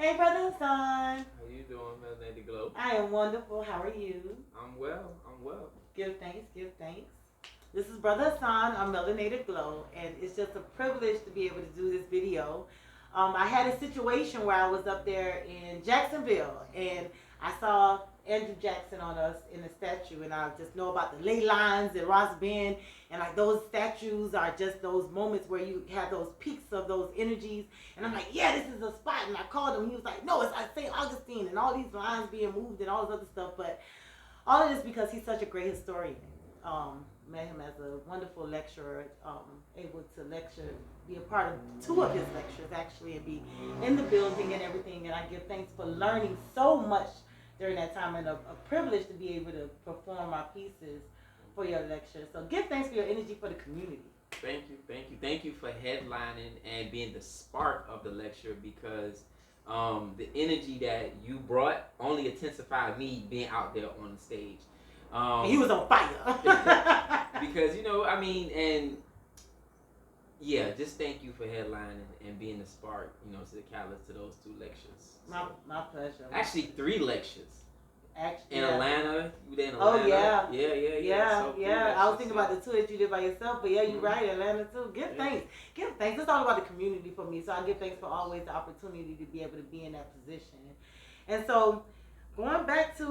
Hey, Brother Hassan. How you doing, Melanated Glow? I am wonderful. How are you? I'm well. I'm well. Give thanks, give thanks. This is Brother Hassan on Melanated Glow, and it's just a privilege to be able to do this video. I had a situation where I was up there in Jacksonville, and I saw Andrew Jackson on us in a statue, and I just know about the ley lines and Ross Bend, and like those statues are just those moments where you have those peaks of those energies, and I'm like, yeah, this is a spot, and I called him, he was like, no, it's at St. Augustine, and all these lines being moved and all this other stuff, but all of this because he's such a great historian. Met him as a wonderful lecturer, able to lecture, be a part of two of his lectures actually, and be in the building and everything. And I give thanks for learning so much during that time, and a privilege to be able to perform our pieces for your lecture. So give thanks for your energy for the community. Thank you for headlining and being the spark of the lecture because the energy that you brought only intensified me being out there on the stage. And he was on fire. Because and yeah, just thank you for headlining and being the spark, to the catalyst to those two lectures. My pleasure. Actually, 3 lectures. Actually, in yeah. Atlanta, you did in Oh Atlanta. yeah. So I was thinking about the two that you did by yourself, but yeah, you're right, Atlanta too. Give thanks. It's all about the community for me. So I give thanks for always the opportunity to be able to be in that position. And so going back to,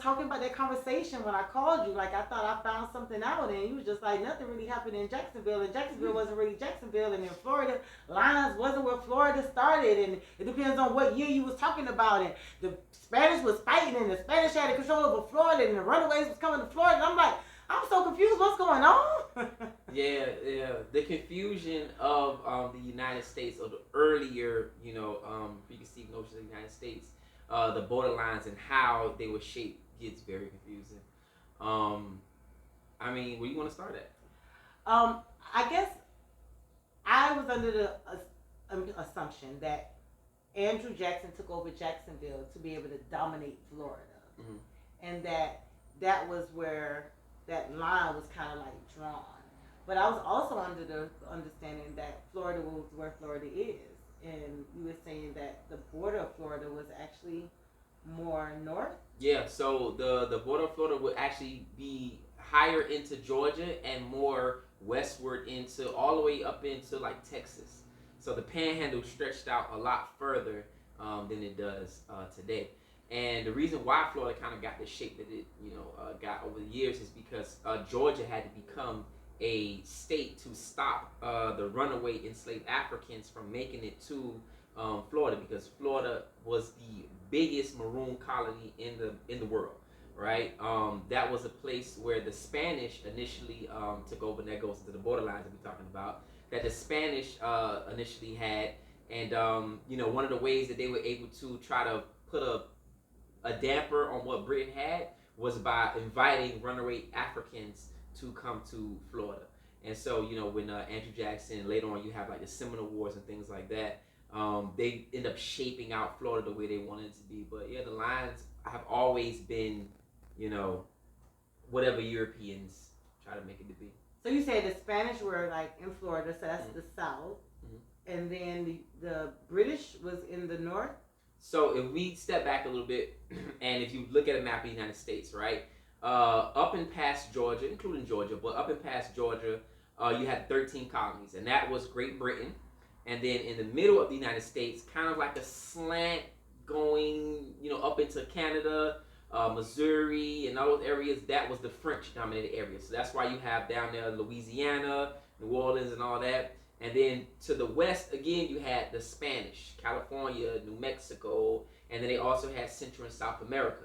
talking about that conversation when I called you, like I thought I found something out, and you was just like, nothing really happened in Jacksonville, and Jacksonville wasn't really Jacksonville, and in Florida, lines wasn't where Florida started, and it depends on what year you was talking about, and the Spanish was fighting, and the Spanish had control over Florida, and the runaways was coming to Florida, and I'm like, I'm so confused, what's going on? yeah. The confusion of the United States, or the earlier, preconceived notions of the United States, the borderlines and how they were shaped gets very confusing. Where do you want to start at? I guess I was under the assumption that Andrew Jackson took over Jacksonville to be able to dominate Florida, Mm-hmm. and that was where that line was kind of like drawn. But I was also under the understanding that Florida was where Florida is, and you were saying that the border of Florida was actually more north. Yeah, so the border of Florida would actually be higher into Georgia and more westward into all the way up into like Texas. So the panhandle stretched out a lot further than it does today. And the reason why Florida kind of got the shape that it got over the years is because Georgia had to become a state to stop the runaway enslaved Africans from making it to Florida, because Florida was the biggest maroon colony in the world, right? That was a place where the Spanish initially took over, and that goes into the borderlines that we're talking about, that the Spanish initially had. And one of the ways that they were able to try to put a damper on what Britain had was by inviting runaway Africans to come to Florida. And so, when Andrew Jackson, later on you have like the Seminole Wars and things like that, they end up shaping out Florida the way they wanted it to be. But yeah, the lines have always been, whatever Europeans try to make it to be. So you say the Spanish were like in Florida, so that's the south, Mm-hmm. and then the British was in the north. So if we step back a little bit, and if you look at a map of the United States, right, up and past Georgia, including Georgia, but up and past Georgia, you had 13 colonies, and that was Great Britain. And then in the middle of the United States, kind of like a slant going, up into Canada, Missouri, and all those areas, that was the French-dominated area. So that's why you have down there Louisiana, New Orleans, and all that. And then to the west, again, you had the Spanish, California, New Mexico, and then they also had Central and South America.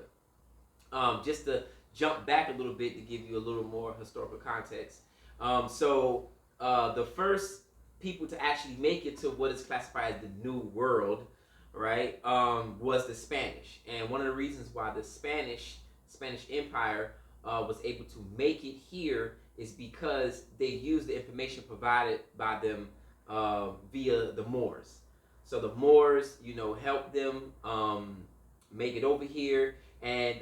Just to jump back a little bit to give you a little more historical context. The first people to actually make it to what is classified as the New World, right, was the Spanish. And one of the reasons why the Spanish Empire was able to make it here is because they used the information provided by them via the Moors. So the Moors, helped them make it over here. And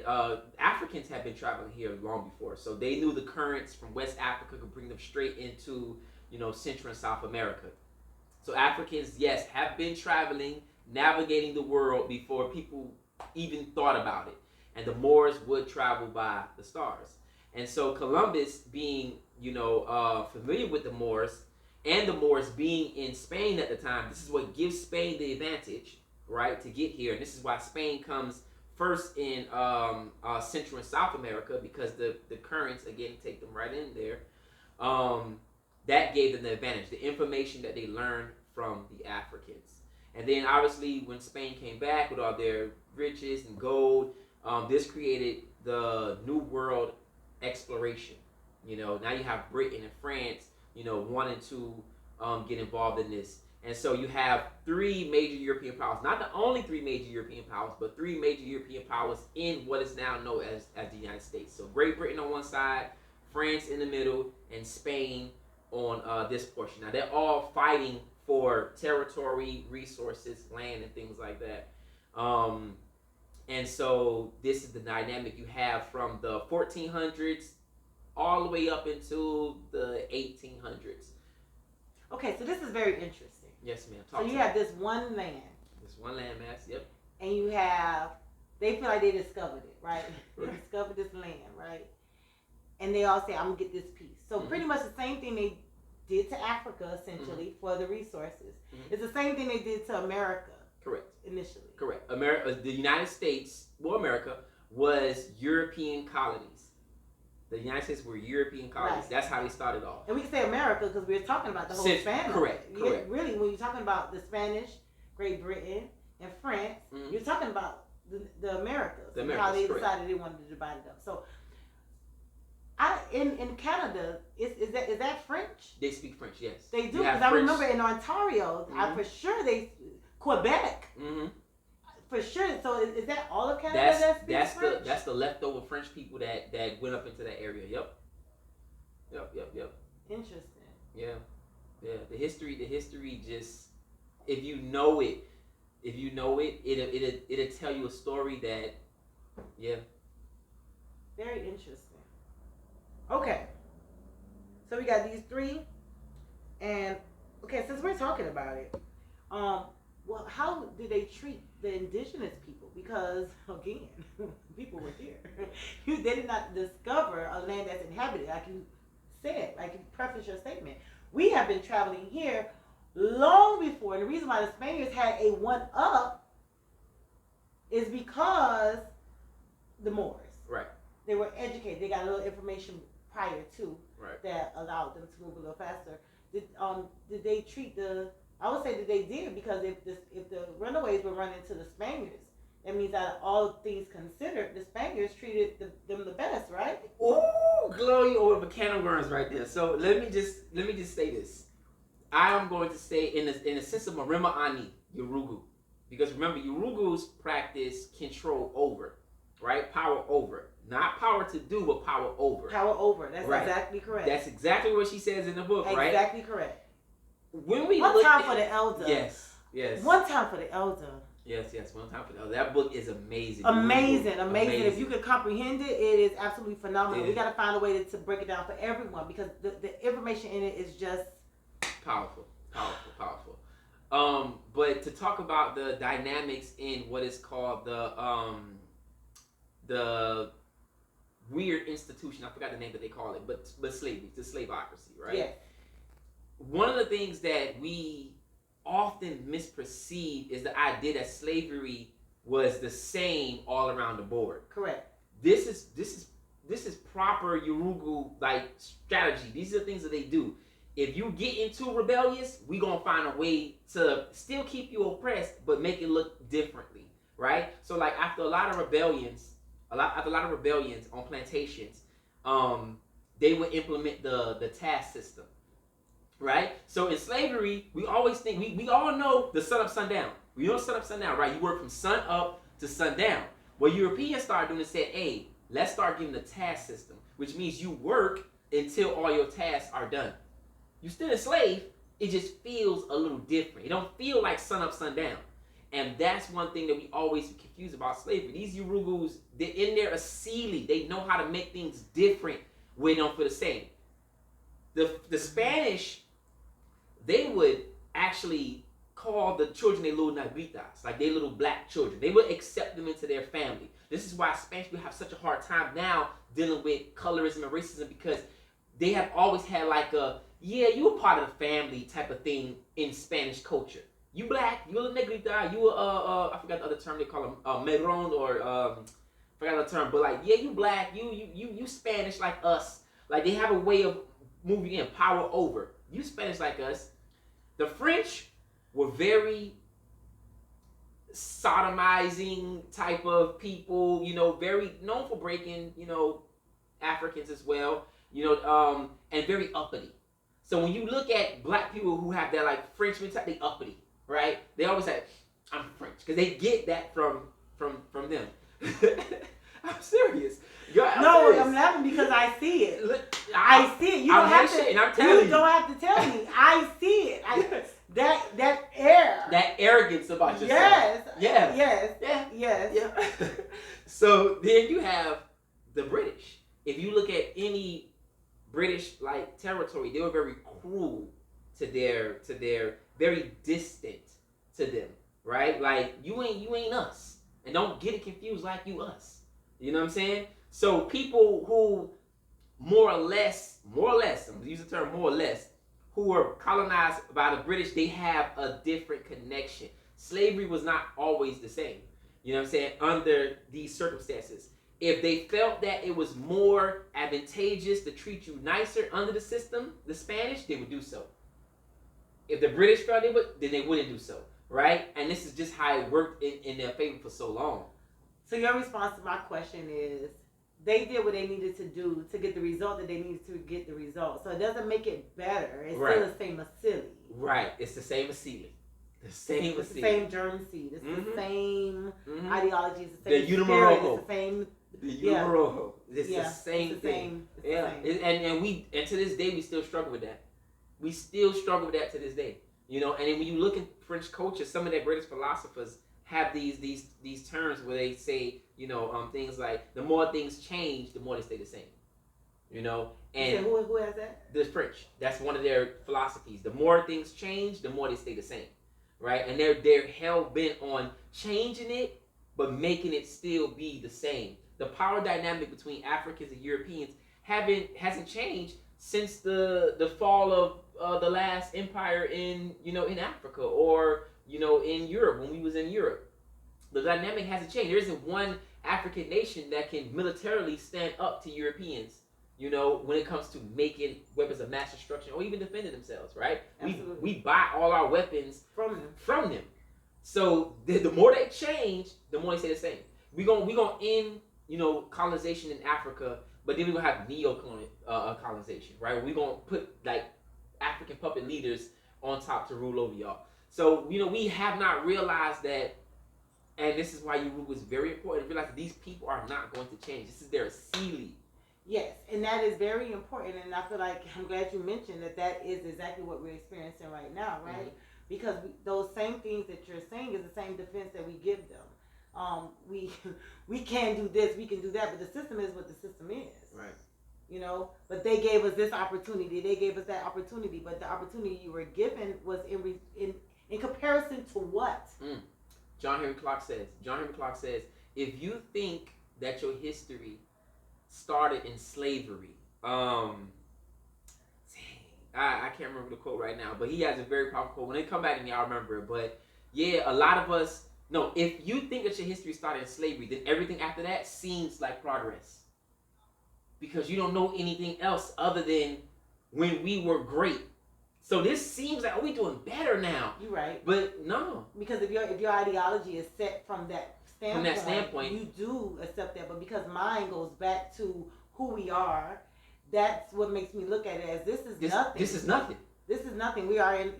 Africans had been traveling here long before. So they knew the currents from West Africa could bring them straight into, Central and South America. So Africans, yes, have been traveling navigating the world before people even thought about it. And the Moors would travel by the stars. And so Columbus, being familiar with the Moors, and the Moors being in Spain at the time, this is what gives Spain the advantage, right, to get here. And this is why Spain comes first in Central and South America, because the currents, again, take them right in there. That gave them the advantage, the information that they learned from the Africans. And then obviously when Spain came back with all their riches and gold, this created the New World exploration. Now you have Britain and France, wanting to get involved in this. And so you have three major European powers, not the only three major European powers, but three major European powers in what is now known as the United States. So Great Britain on one side, France in the middle, and Spain on this portion. Now they're all fighting for territory, resources, land, and things like that. And so this is the dynamic you have from the 1400s all the way up into the 1800s. Okay, so this is very interesting. Yes, ma'am. So you have this one land. This one landmass, yep. And you have, they feel like they discovered it, right? They discovered this land, right? And they all say, I'm going to get this piece. So pretty much the same thing they did to Africa, essentially, for the resources. It's the same thing they did to America. Correct. Initially. Correct. The United States, America, was European colonies. The United States were European colonies. Right. That's how they started off. And we can say America because we're talking about the whole Spanish. Correct. Correct. Really, when you're talking about the Spanish, Great Britain, and France, you're talking about the Americas. And how they decided they wanted to divide it up. So, in Canada, is that French? They speak French, yes. They do, because I remember in Ontario, for sure Quebec. For sure. So is that all of Canada that speaks French? That's the leftover French people that went up into that area. Yep. Interesting. Yeah. The history just, if you know it, it'll tell you a story that, yeah. Very interesting. Okay. So we got these three, and okay, since we're talking about it, well, how did they treat the indigenous people? Because, again, people were here. They did not discover a land that's inhabited, like you said, like you preface your statement. We have been traveling here long before. And the reason why the Spaniards had a one-up is because the Moors. Right. They were educated. They got a little information prior to that allowed them to move a little faster. Did they treat the... I would say that they did, because if the runaways were running to the Spaniards, that means that all things considered, the Spaniards treated them the best, right? Oh, glory over volcano burns right there. So let me just say this. I am going to say in the sense of Marima Ani, Yurugu, because remember, Yurugus practice control over, right? Power over, not power to do, but power over. Power over. That's exactly correct. That's exactly what she says in the book, right? Exactly correct. When we one time for the elder. Yes. One time for the elder. Yes. One time for the elder. That book is amazing. Amazing. If you can comprehend it, it is absolutely phenomenal. We got to find a way to break it down for everyone, because the information in it is just powerful. But to talk about the dynamics in what is called the weird institution, I forgot the name that they call it, but slavery, the slaveocracy, right? Yeah. One of the things that we often misperceive is the idea that slavery was the same all around the board. Correct. This is proper Yurugu like strategy. These are the things that they do. If you get into rebellious, we gonna find a way to still keep you oppressed, but make it look differently, right? So like after a lot of rebellions on plantations, they would implement the task system. Right? So in slavery, we always think, we all know the sun up, sun down. We know sun up, sun down, right? You work from sun up to sun down. What Europeans started doing is said, hey, let's start giving the task system, which means you work until all your tasks are done. You still a slave, it just feels a little different. It don't feel like sun up, sun down. And that's one thing that we always confuse about slavery. These Yurugus, they're in there asili. They know how to make things different when they don't feel the same. The Spanish, they would actually call the children their little negritas, like their little black children. They would accept them into their family. This is why Spanish people have such a hard time now dealing with colorism and racism, because they have always had like a, yeah, you a part of the family type of thing in Spanish culture. You black, you a negrita, you I forgot the other term they call them, megron, or forgot the term, but like, yeah, you black, you Spanish like us. Like, they have a way of moving in, power over. You Spanish like us. The French were very sodomizing type of people, you know, very known for breaking, you know, Africans as well, you know, and very uppity. So when you look at black people who have that like French mentality, they uppity, right? They always say, I'm French, because they get that from them. I'm serious. I'm laughing because I see it. I see it. You don't have to. And I'm telling you. Don't have to tell me. I see it. That air. That arrogance about yourself. Yes. Yeah. Yes. Yeah. Yes. Yeah. So then you have the British. If you look at any British like territory, they were very cruel to their very distant to them, right? Like, you ain't us, and don't get it confused like you us. You know what I'm saying? So people who more or less, I'm gonna use the term more or less, who were colonized by the British, they have a different connection. Slavery was not always the same. You know what I'm saying? Under these circumstances, if they felt that it was more advantageous to treat you nicer under the system, the Spanish, they would do so. If the British felt they would, then they wouldn't do so, right? And this is just how it worked in their favor for so long. So your response to my question is, they did what they needed to do to get the result that they needed to get the result. So it doesn't make it better. It's still the same as silly. Right. It's the same as silly. It's the same germ seed. It's the same ideology. It's the same spirit. Rojo. It's the same. Rojo. It's the same thing. It's the same. And to this day we still struggle with that. We still struggle with that to this day. You know, and then when you look at French culture, some of their greatest philosophers have these terms where they say, you know, things like, the more things change, the more they stay the same. You know, and who has that? The French. That's one of their philosophies. The more things change, the more they stay the same, right? And they're hell bent on changing it, but making it still be the same. The power dynamic between Africans and Europeans hasn't changed since the fall of the last empire in Africa, or in Europe, when we was in Europe. The dynamic hasn't changed. There isn't one African nation that can militarily stand up to Europeans, when it comes to making weapons of mass destruction or even defending themselves, right? Absolutely. We buy all our weapons from them. So the more they change, the more they stay the same. We gonna end, colonization in Africa, but then we're gonna have colonization, right? We're gonna put like African puppet leaders on top to rule over y'all. So, we have not realized that, and this is why Yoruba is very important, to realize that these people are not going to change. This is their Asili. Yes, and that is very important, and I feel like, I'm glad you mentioned that is exactly what we're experiencing right now, right? Mm-hmm. Because those same things that you're saying is the same defense that we give them. We can do this, we can do that, but the system is what the system is. Right. But they gave us this opportunity, they gave us that opportunity, but the opportunity you were given was in comparison to what? John Henry Clark says, if you think that your history started in slavery, I can't remember the quote right now, but he has a very powerful quote. When they come back to me, I'll remember it. But yeah, a lot of us, no, if you think that your history started in slavery, then everything after that seems like progress. Because you don't know anything else other than when we were great. So this seems like, we doing better now. You're right. But no. Because if your ideology is set from that standpoint, you do accept that. But because mine goes back to who we are, that's what makes me look at it as nothing. This is nothing. This is nothing. We are in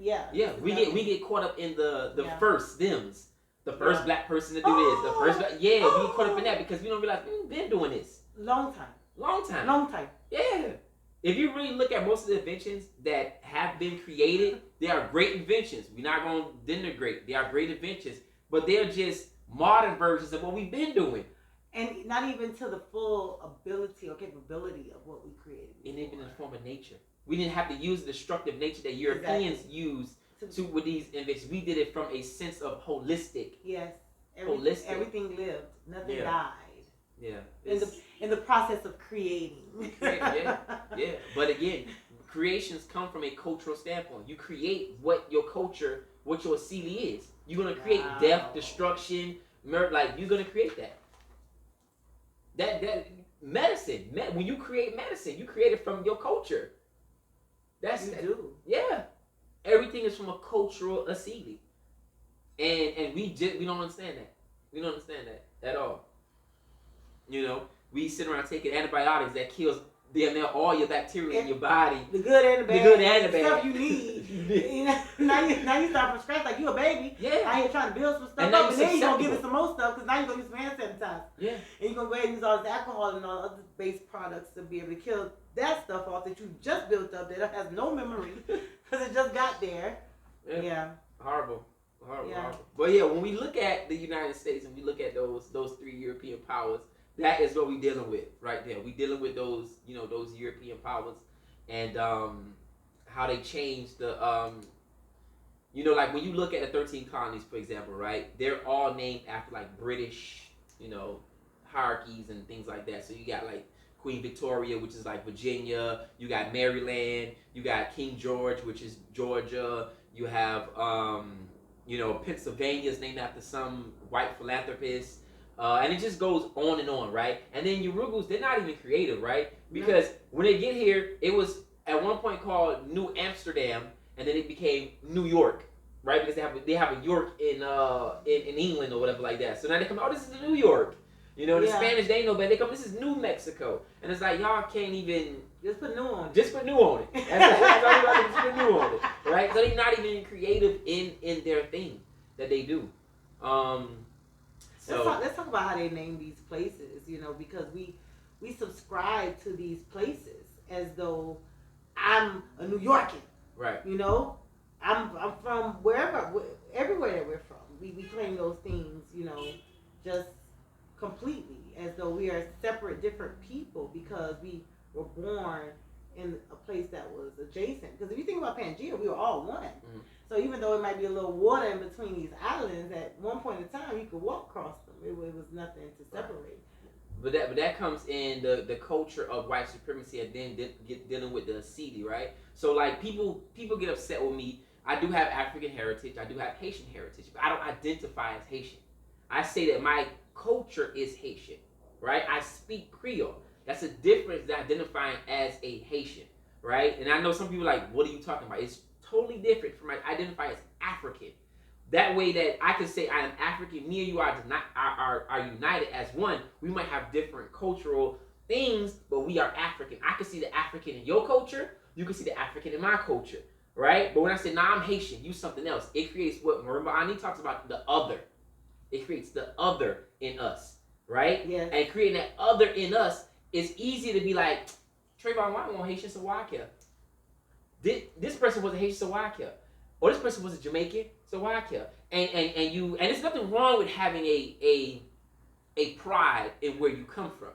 we get caught up in the first thems. The first black person to do this. The first we get caught up in that because we don't realize we've been doing this. Long time. Yeah. If you really look at most of the inventions that have been created, they are great inventions. We're not going to denigrate. They are great inventions, but they're just modern versions of what we've been doing. And not even to the full ability or capability of what we created. And even in the form of nature. We didn't have to use the destructive nature that Europeans used to with these inventions. We did it from a sense of holistic. Yes. Holistic. Everything lived. Nothing died. Yeah. In the process of creating. Yeah. But again, creations come from a cultural standpoint. You create what your culture, what your asili is. You're gonna create death, destruction, murder. Like you're gonna create that. That medicine. When you create medicine, you create it from your culture. You do. Yeah. Everything is from a cultural asili. And we don't understand that. We don't understand that at all. You know, we sit around taking antibiotics that kills all your bacteria in your body. The good and the bad. The good and the bad. Stuff you need. now you start from scratch like you a baby. Yeah. Out here trying to build some stuff up, and then you're going to give it some more stuff because now you're going to use some hand sanitizer. Yeah. And you're going to go ahead and use all this alcohol and all other base products to be able to kill that stuff off that you just built up that has no memory because it just got there. Yeah. Horrible. But yeah, when we look at the United States and we look at those three European powers, that is what we're dealing with right there. We're dealing with those European powers and how they changed the like when you look at the 13 colonies, for example, right? They're all named after like British, hierarchies and things like that. So you got like Queen Victoria, which is like Virginia. You got Maryland. You got King George, which is Georgia. You have Pennsylvania is named after some white philanthropist. And it just goes on and on, right? And then Uruguay's, they're not even creative, right? Because when they get here, it was at one point called New Amsterdam, and then it became New York, right? Because they have a York in England or whatever like that. So now they come, this is New York. The Spanish, they know better. They come, this is New Mexico. And it's like, y'all can't even... Just put new on it. Just put new on it. That's all you got to do, just put new on it, right? So they're not even creative in their thing that they do. So let's talk about how they name these places, because we subscribe to these places as though I'm a New Yorker. Right. I'm from everywhere that we're from. We claim those things, just completely as though we are separate, different people because we were born in a place that was adjacent. Because if you think about Pangea, we were all one. Mm-hmm. So even though it might be a little water in between these islands, at one point in time you could walk across them. It was nothing to separate. But that comes in the culture of white supremacy and then dealing with the Asili, right? So like people get upset with me. I do have African heritage. I do have Haitian heritage. But I don't identify as Haitian. I say that my culture is Haitian, right? I speak Creole. That's a difference than identifying as a Haitian, right? And I know some people are like, what are you talking about? It's totally different from identify as African. That way that I can say I am African, me and you are united as one. We might have different cultural things, but we are African. I can see the African in your culture. You can see the African in my culture, right? But when I say, I'm Haitian, you something else. It creates what Marimba Ani talks about, the other. It creates the other in us, right? Yeah. And creating that other in us, it's easy to be like, Trayvon, why am I Haitian, so why I care? This person was a Haitian, so why I care? Or this person was a Jamaican, so why I care? And there's nothing wrong with having a pride in where you come from.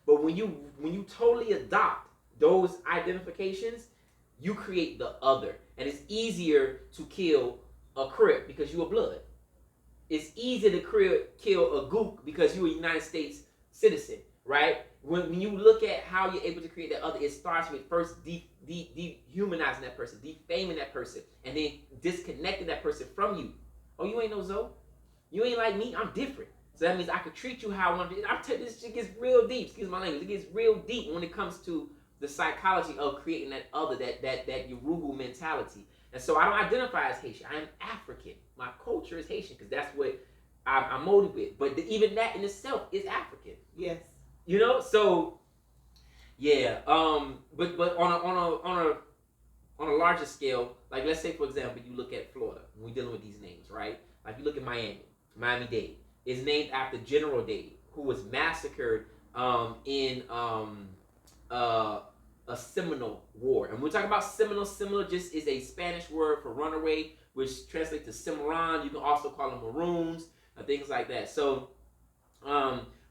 But when you totally adopt those identifications, you create the other. And it's easier to kill a Crip because you're blood. It's easier to kill a Gook because you're a United States citizen, right? When you look at how you're able to create that other, it starts with first dehumanizing that person, defaming that person, and then disconnecting that person from you. Oh, you ain't no Zoe. You ain't like me. I'm different. So that means I could treat you how I want to. I'm telling you, this shit gets real deep. Excuse my language. It gets real deep when it comes to the psychology of creating that other, that Yoruba mentality. And so I don't identify as Haitian. I am African. My culture is Haitian because that's what I'm molded with. But even that in itself is African. Yes. So yeah. But on a larger scale, like let's say for example, you look at Florida. When we're dealing with these names, right? Like you look at Miami-Dade is named after General Dade, who was massacred in a Seminole War. And when we talk about Seminole just is a Spanish word for runaway, which translates to Cimarron. You can also call them Maroons and things like that. So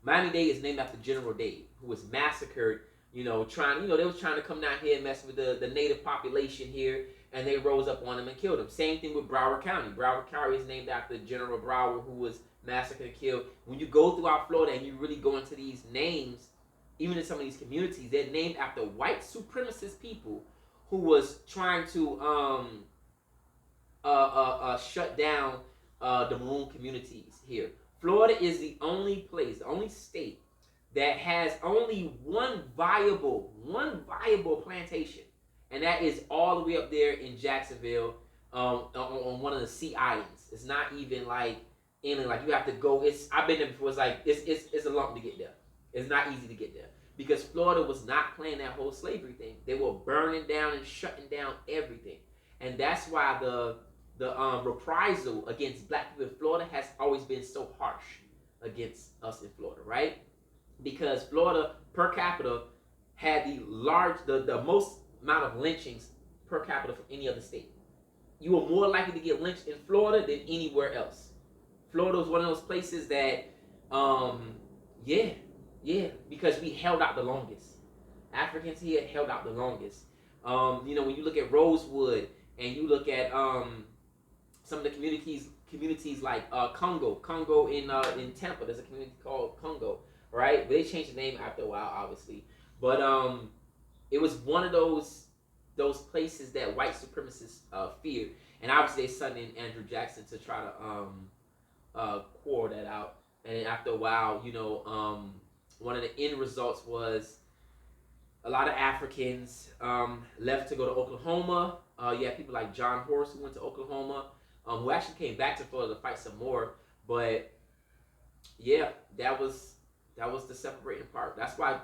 Miami-Dade is named after General Dade, who was massacred, they was trying to come down here and mess with the native population here. and they rose up on him and killed him. Same thing with Broward County. Broward County is named after General Broward, who was massacred and killed. When you go throughout Florida and you really go into these names, even in some of these communities, they're named after white supremacist people who was trying to shut down the Maroon communities here. Florida is the only place, the only state that has only one viable plantation, and that is all the way up there in Jacksonville, on one of the Sea Islands. It's not even like inland, like you have to go. I've been there before. It's like it's a lump to get there. It's not easy to get there because Florida was not playing that whole slavery thing. They were burning down and shutting down everything, and that's why the reprisal against black people in Florida has always been so harsh against us in Florida, right? Because Florida per capita had the most amount of lynchings per capita from any other state. You were more likely to get lynched in Florida than anywhere else. Florida was one of those places that, because we held out the longest. Africans here held out the longest. When you look at Rosewood and you look at some of the communities like Congo in Tampa. There's a community called Congo, right? But they changed the name after a while, obviously. But it was one of those places that white supremacists feared, and obviously they sent in Andrew Jackson to try to quarrel that out. And after a while, one of the end results was a lot of Africans left to go to Oklahoma. You had people like John Horse who went to Oklahoma, who actually came back to Florida to fight some more. But yeah, that was the separating part. That's why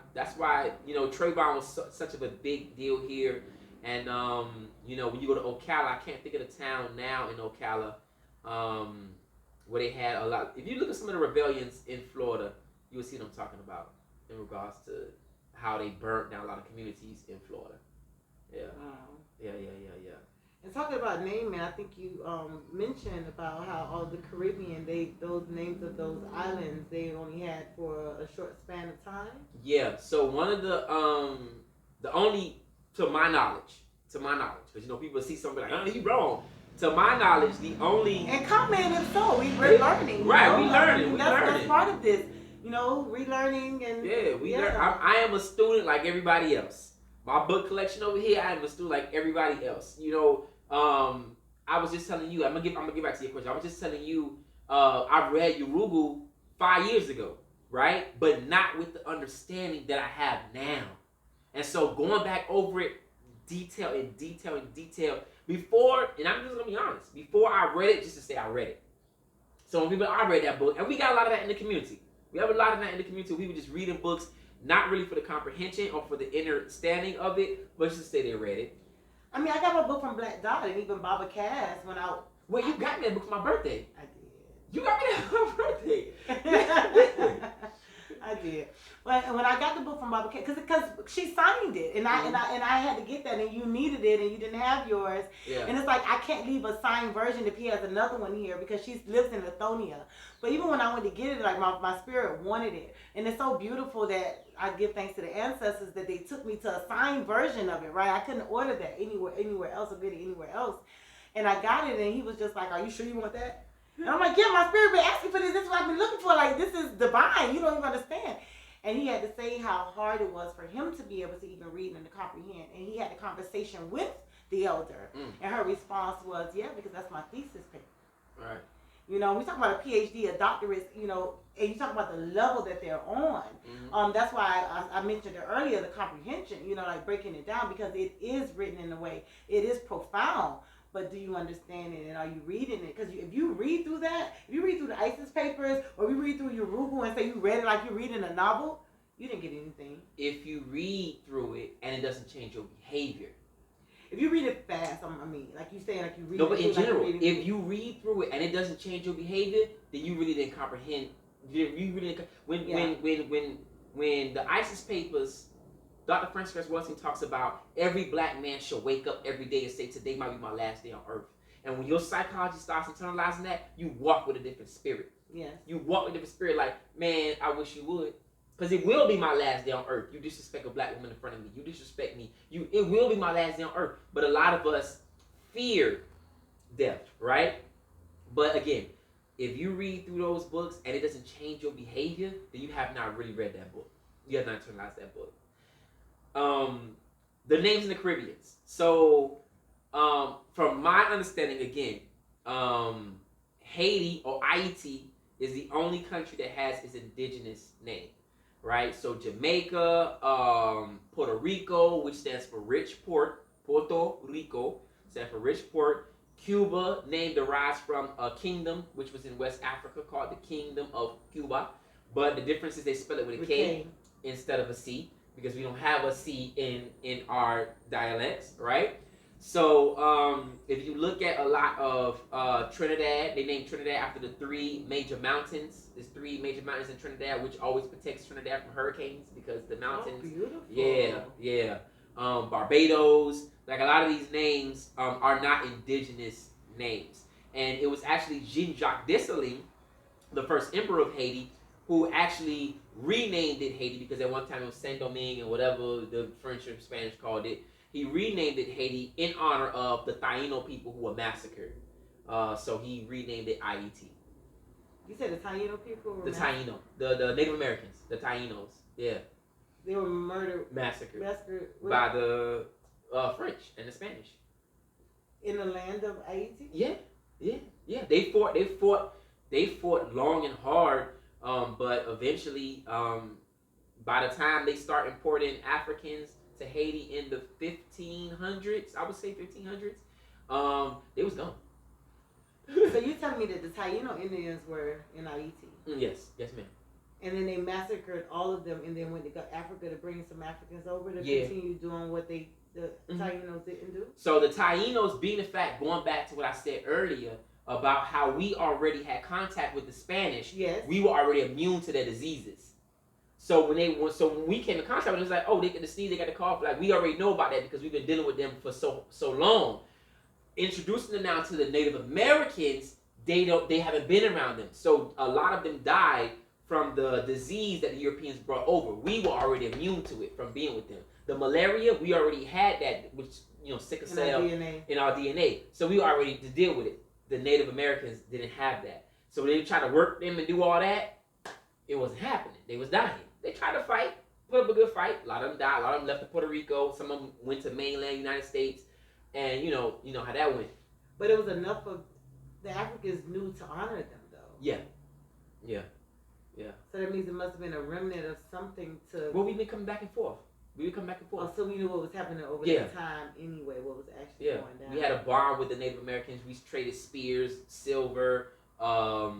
Trayvon was such of a big deal here. And when you go to Ocala, I can't think of the town now in Ocala, where they had a lot. If you look at some of the rebellions in Florida, you will see what I'm talking about in regards to how they burnt down a lot of communities in Florida. Yeah. Wow. Yeah. And talking about naming, I think you mentioned about how all the Caribbean, those names of those islands, they only had for a short span of time. Yeah. So one of the only, to my knowledge, because people see something like, oh, you wrong. To my knowledge, the only, and comment if so, we're learning. Right, we learning. That's part of this. Relearning and learn. I am a student like everybody else. My book collection over here, I am a student like everybody else. I was just telling you, I'm gonna get back to your question. I was just telling you, I read Urugu 5 years ago, right? But not with the understanding that I have now. And so going back over it, detail before, and I'm just gonna be honest, before I read it, just to say I read it. So when people, I read that book, and we got a lot of that in the community. We have a lot of that in the community. People just reading books, not really for the comprehension or for the understanding of it, but just to say they read it. I mean, I got my book from Black Dot, and even Baba Cass went out. Well, you got me that book for my birthday. I did. You got me that for my birthday. I did. When I got the book from Baba Cass, because she signed it, and I had to get that, and you needed it, and you didn't have yours. Yeah. And it's like I can't leave a signed version if he has another one here because she lives in Lithonia. But even when I went to get it, like my spirit wanted it, and it's so beautiful that I give thanks to the ancestors that they took me to a signed version of it. Right? I couldn't order that anywhere else or get it anywhere else, and I got it, and he was just like, "Are you sure you want that?" And I'm like, "Yeah, my spirit been asking for this. This is what I've been looking for. Like, this is divine. You don't even understand." And he had to say how hard it was for him to be able to even read and to comprehend. And he had a conversation with the elder, and her response was, "Yeah, because that's my thesis paper." Right. We talk about a PhD, a doctorate, and you talk about the level that they're on. Mm-hmm. That's why I mentioned it earlier, the comprehension, like breaking it down, because it is written in a way, it is profound, but do you understand it, and are you reading it? Because if you read through that, if you read through the ISIS papers, or you read through Urugu and say you read it like you're reading a novel, you didn't get anything. If you read through it and it doesn't change your behavior. If you read it fast, like you saying, like you read. No, but in general, like if you read through it and it doesn't change your behavior, then you really didn't comprehend. When the ISIS papers, Dr. Francis Wellington talks about every black man should wake up every day and say, "Today might be my last day on earth." And when your psychology starts internalizing that, you walk with a different spirit. Yes. You walk with a different spirit. Like, man, I wish you would. Because it will be my last day on earth. You disrespect a black woman in front of me. You disrespect me. It will be my last day on earth. But a lot of us feared death, right? But again, if you read through those books and it doesn't change your behavior, then you have not really read that book. You have not internalized that book. The names in the Caribbean. So, from my understanding, again, Haiti or Haiti is the only country that has its indigenous name, right? So Jamaica, Puerto Rico, which stands for rich port, Puerto Rico stands for rich port. Cuba, name derives from a kingdom which was in West Africa called the Kingdom of Cuba, but the difference is they spell it with a K instead of a C because we don't have a C in our dialects, right? So if you look at a lot of Trinidad, they named Trinidad after the three major mountains. There's three major mountains in Trinidad, which always protects Trinidad from hurricanes because the mountains. Oh, beautiful. Yeah. Barbados, like a lot of these names are not indigenous names. And it was actually Jean-Jacques Dessalines, the first emperor of Haiti, who actually renamed it Haiti because at one time it was Saint-Domingue and whatever the French or Spanish called it. He renamed it Haiti in honor of the Taino people who were massacred. So he renamed it IET. You said the Taino people were Taino, the Native Americans, the Tainos, yeah. They were massacred by the French and the Spanish. In the land of Haiti? Yeah. They fought long and hard, but eventually, by the time they start importing Africans to Haiti in the 1500s, I would say 1500s, they was gone. So you're telling me that the Taino Indians were in Haiti? Yes, ma'am. And then they massacred all of them, and then went to Africa to bring some Africans over to continue doing what the Tainos didn't do? So the Tainos, being the fact, going back to what I said earlier about how we already had contact with the Spanish, we were already immune to their diseases. So when we came in contact with them, it was like, oh, they get the sneeze, they got the cough. Like, we already know about that because we've been dealing with them for so long. Introducing them now to the Native Americans, they haven't been around them. So a lot of them died from the disease that the Europeans brought over. We were already immune to it from being with them. The malaria, we already had that, which, sickle cell in our DNA. So we were already to deal with it. The Native Americans didn't have that. So they tried to work them and do all that. It wasn't happening. They was dying. They tried to fight, put up a good fight. A lot of them died. A lot of them left to Puerto Rico. Some of them went to mainland United States. And you know how that went. But it was enough of the Africans knew to honor them, though. Yeah. So that means it must have been a remnant of something to. Well, we've been coming back and forth. Oh, so we knew what was happening over that time anyway. What was actually going down. We had a bond with the Native Americans. We traded spears, silver, all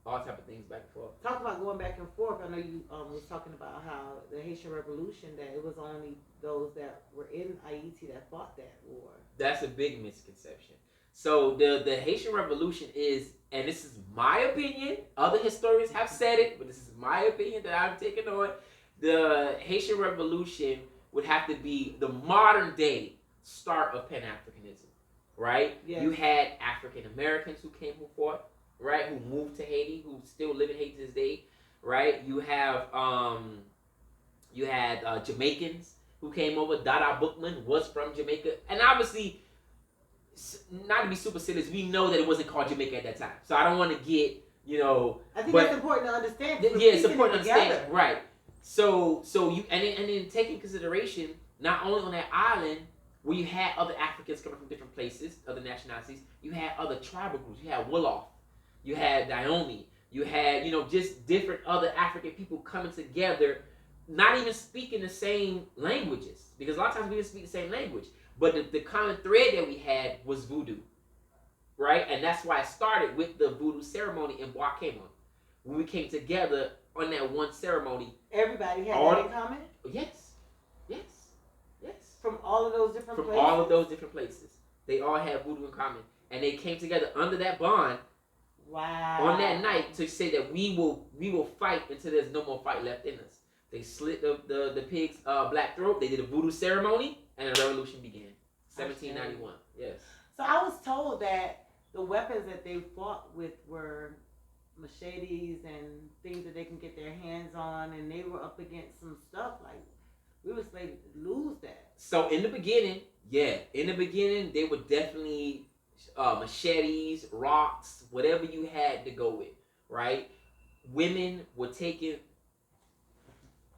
type of things back and forth. Talk about going back and forth. I know you was talking about how the Haitian Revolution, that it was only those that were in Haiti that fought that war. That's a big misconception. So the Haitian Revolution is, and this is my opinion, other historians have said it, but this is my opinion that I'm taking on. The Haitian Revolution would have to be the modern day start of Pan-Africanism, right? Yes. You had African Americans who came, who fought, right? Who moved to Haiti, who still live in Haiti to this day, right? You have Jamaicans who came over. Dada Bookman was from Jamaica, and obviously, not to be super serious, we know that it wasn't called Jamaica at that time. So I don't want to get, I think that's important to understand. Yeah, it's important to understand, right? So you and then take in consideration, not only on that island where you had other Africans coming from different places, other nationalities, you had other tribal groups. You had Wolof, you had Dahomey, you had just different other African people coming together, not even speaking the same languages, because a lot of times we didn't speak the same language. But the common thread that we had was voodoo, right? And that's why it started with the voodoo ceremony in Bois-Caymon. When we came together on that one ceremony. Everybody had that in common? Yes. From all of those different places? From all of those different places. They all had voodoo in common. And they came together under that bond. Wow. On that night to say that we will fight until there's no more fight left in us. They slit the pig's black throat. They did a voodoo ceremony. And the revolution began. 1791. Yes. So I was told that the weapons that they fought with were machetes and things that they can get their hands on, and they were up against some stuff like we were slated to lose that. So in the beginning, they were definitely machetes, rocks, whatever you had to go with, right? Women were taking.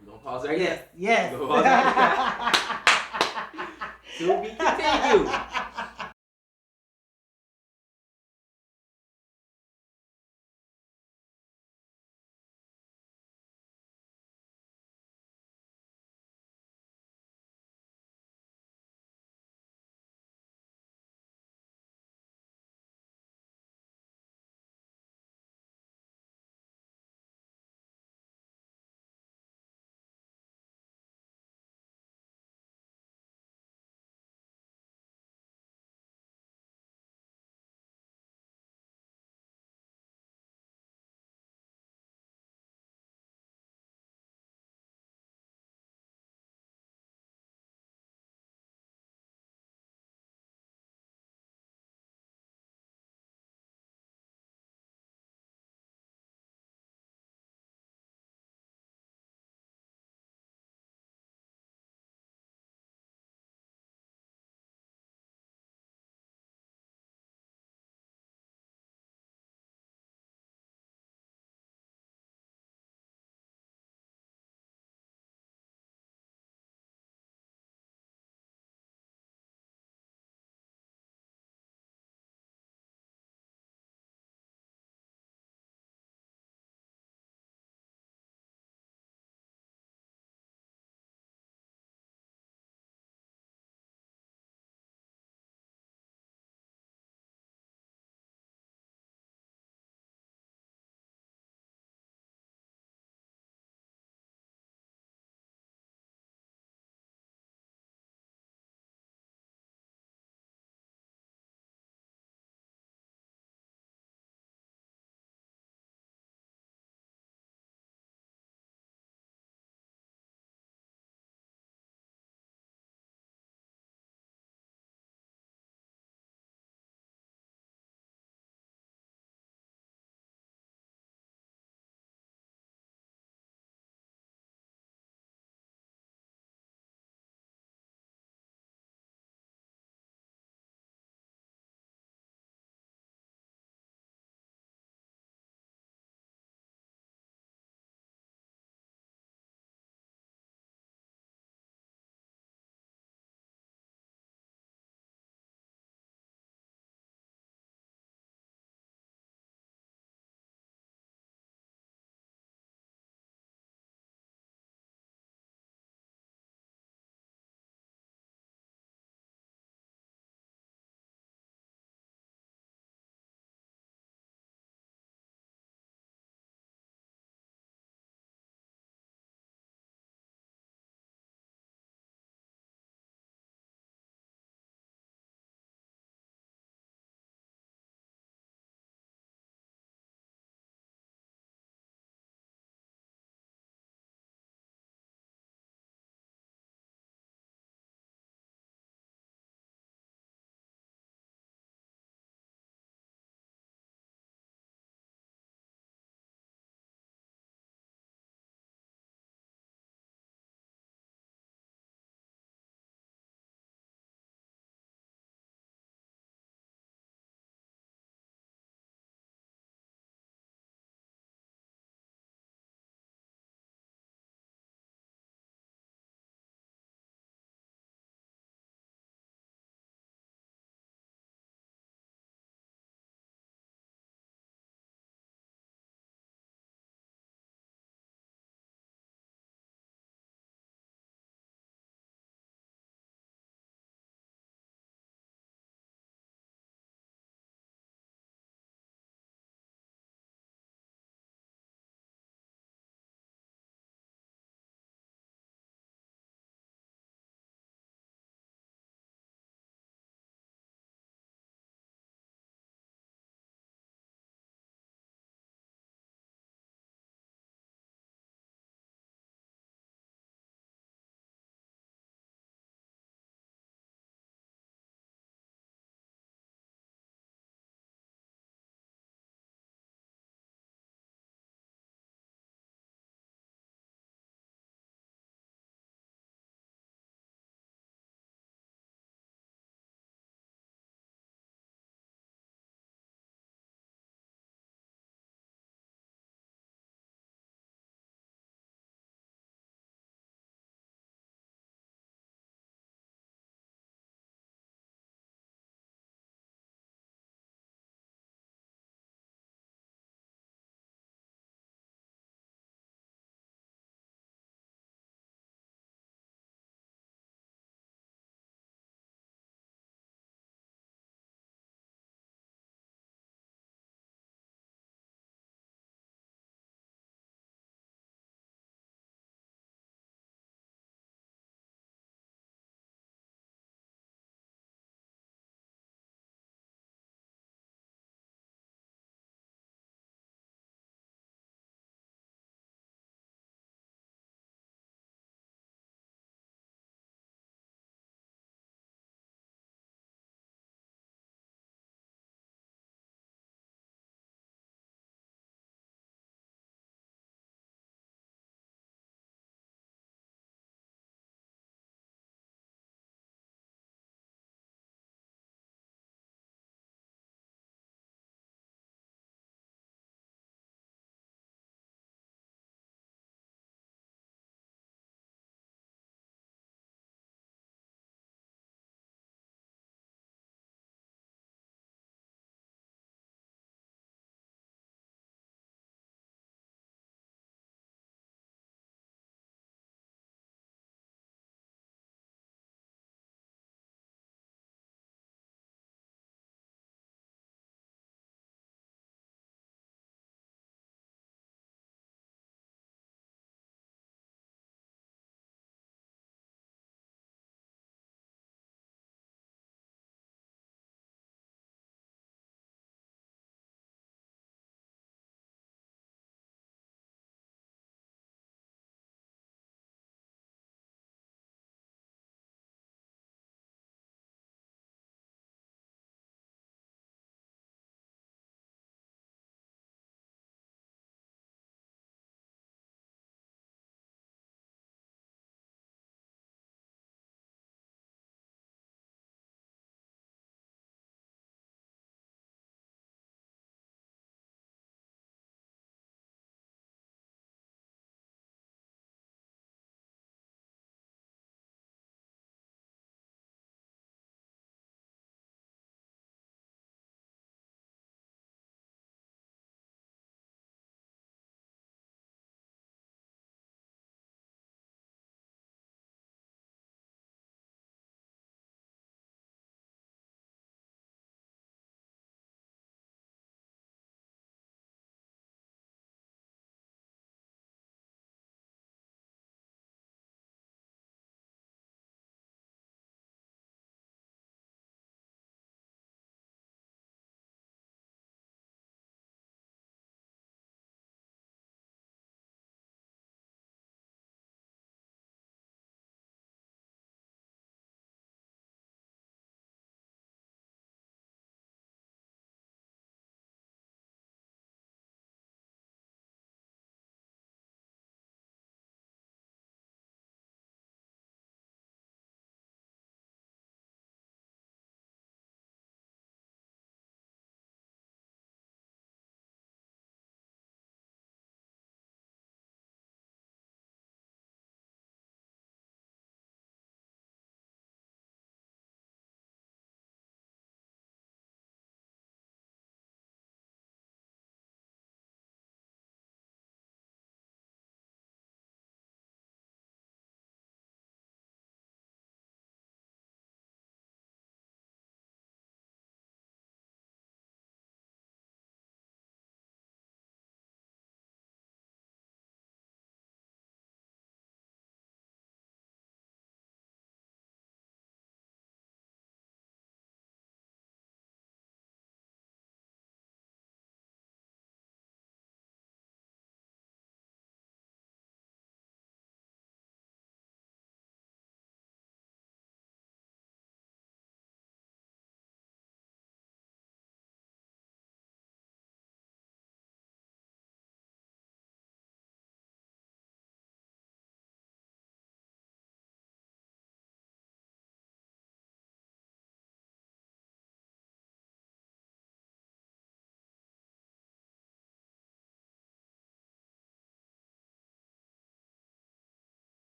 I'm gonna pause right Yes. there. To be continued.